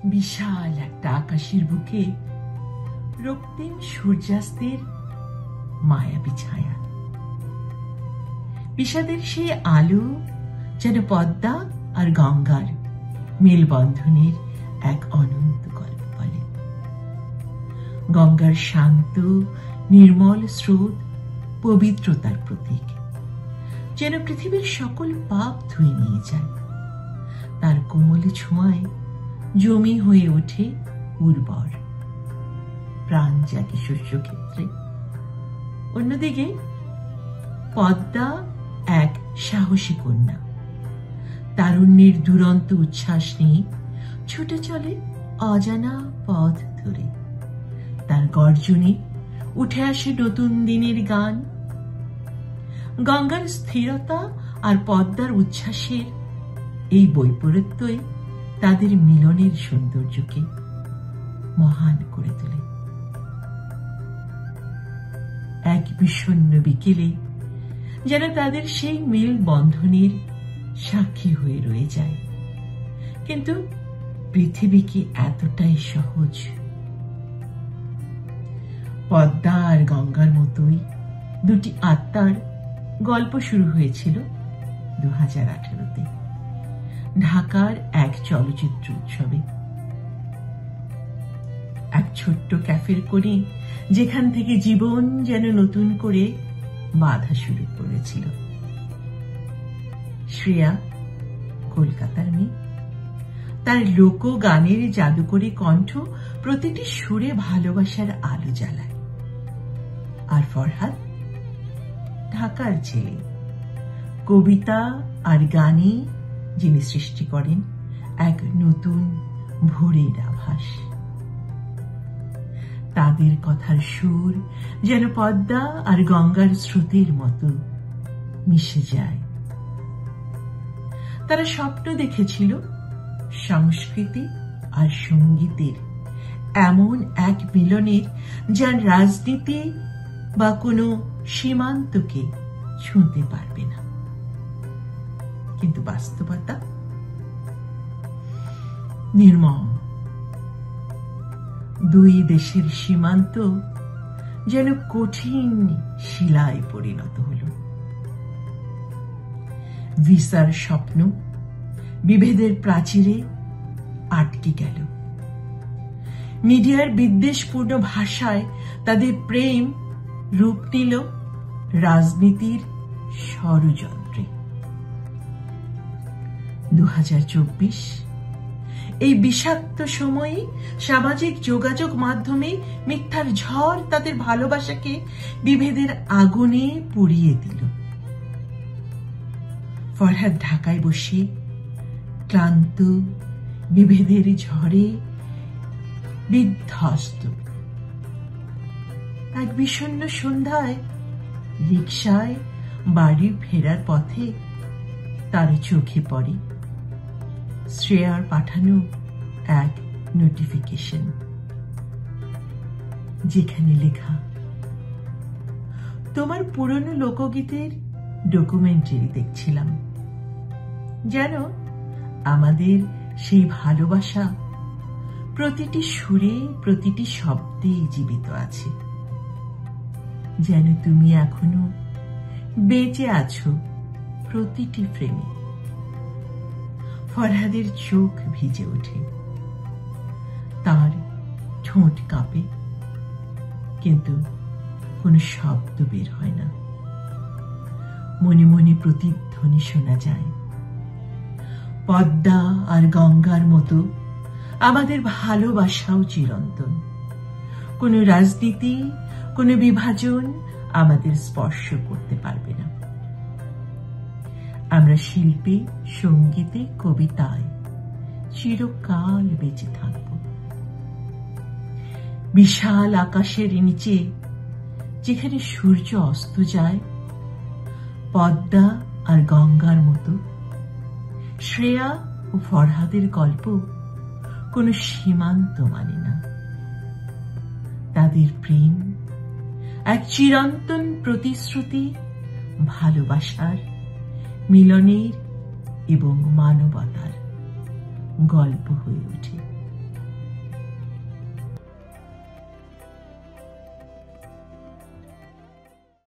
বিশাল একটা আকাশের বুকে রক্তিম সূর্যাস্তের মায়াবী ছায়া। বিষাদের সেই আলো যেন পদ্মা আর গঙ্গার মেলবন্ধনের এক অনন্ত গল্প বলে। গঙ্গার শান্ত নির্মল স্রোত পবিত্রতার প্রতীক, যেন পৃথিবীর সকল পাপ ধুয়ে নিয়ে যায়। তার কোমল ছোঁয়ায় জমি হয়ে ওঠে উর্বর, প্রাণ জাগে শস্যক্ষেত্রে। অন্যদিকে পদ্মা এক সাহসী কন্যা, তারুণ্যের দুরন্ত উচ্ছ্বাস নিয়ে ছুটে চলে অজানা পথ ধরে। তার গর্জনে উঠে আসে নতুন দিনের গান। গঙ্গার স্থিরতা আর পদ্মার উচ্ছ্বাসের এই বৈপরীত্যই তাদের মিলনের সৌন্দর্যকে মহান করে তোলে। এক বিষণ্ণ বিকেলে যেন তাদের সেই মেল বন্ধনের সাক্ষী হয়ে রয়ে যায়। কিন্তু পৃথিবী কি এতটাই সহজ? পদ্মা আর গঙ্গার মতোই দুটি আত্মার গল্প শুরু হয়েছিল 2018-তে ঢাকার এক চলচ্চিত্র উৎসবে। এক ছোট্ট ক্যাফের কোণে, যেখান থেকে জীবন যেন নতুন করে বাঁধা শুরু করেছিল। শ্রেয়া কলকাতার মেয়ে, তার লোকগানের জাদুকরী কণ্ঠ প্রতিটি সুরে ভালোবাসার আলো জ্বালায়। আর ফরহাদ ঢাকার ছেলে, কবিতা আর গানে যিনি সৃষ্টি করেন এক নতুন ভোরের আভাস। তাদের কথার সুর যেন পদ্মা আর গঙ্গার স্রোতের মতো মিশে যায়। তারা স্বপ্ন দেখেছিল সংস্কৃতি আর সঙ্গীতের এমন এক মিলনের, যার রাজনীতি বা কোনো সীমান্তকে ছুঁতে পারবে না। কিন্তু বাস্তবতা নির্মম। দুই দেশের সীমান্ত যেন কঠিন শিলায় পরিণত হল। ভিসার স্বপ্ন বিভেদের প্রাচীরে আটকে গেল। মিডিয়ার বিদ্বেষপূর্ণ ভাষায় তাদের প্রেম রূপ নিল রাজনীতির ষড়যন্ত্রে। 2024 এই বিষাক্ত সময়ে সামাজিক যোগাযোগ মাধ্যমে মিথ্যার ঝড় তাদের ভালোবাসাকে বিভেদের আগুনে পুড়িয়ে দিল। ফরহাদ ঢাকায় বসে ক্লান্ত, বিভেদের ঝড়ে বিধ্বস্ত। এক বিষণ্ণ সন্ধ্যায় রিকশায় বাড়ি ফেরার পথে তার চোখে পড়ে শ্রেয়ার পাঠানো এক নোটিফিকেশন, যেখানে লেখা, তোমার পুরনো লোকগীতের ডকুমেন্টারি দেখছিলাম। যেন আমাদের সেই ভালোবাসা প্রতিটি সুরে, প্রতিটি শব্দে জীবিত আছে। যেন তুমি এখনো বেঁচে আছো প্রতিটি ফ্রেমে। ফরহাদের চোখ ভিজে ওঠে, তার ঠোঁট কাঁপে, কিন্তু কোনো শব্দ বের হয় না। মনে মনে প্রতিধ্বনি শোনা যায়, পদ্মা আর গঙ্গার মতো আমাদের ভালোবাসাও চিরন্তন। কোনো রাজনীতি, কোনো বিভাজন আমাদের স্পর্শ করতে পারবে না। আমরা শিল্পে, সঙ্গীতে, কবিতায় চিরকাল বেঁচে থাকব। বিশাল আকাশের নিচে যেখানে সূর্য অস্ত যায়, পদ্মা আর গঙ্গার মতো শ্রেয়া ও ফরহাদের গল্প কোনো সীমান্ত মানে না। তাদের প্রেম এক চিরন্তন প্রতিশ্রুতি, ভালোবাসার, মিলনের এবং মানবতার গল্প হয়ে ওঠে।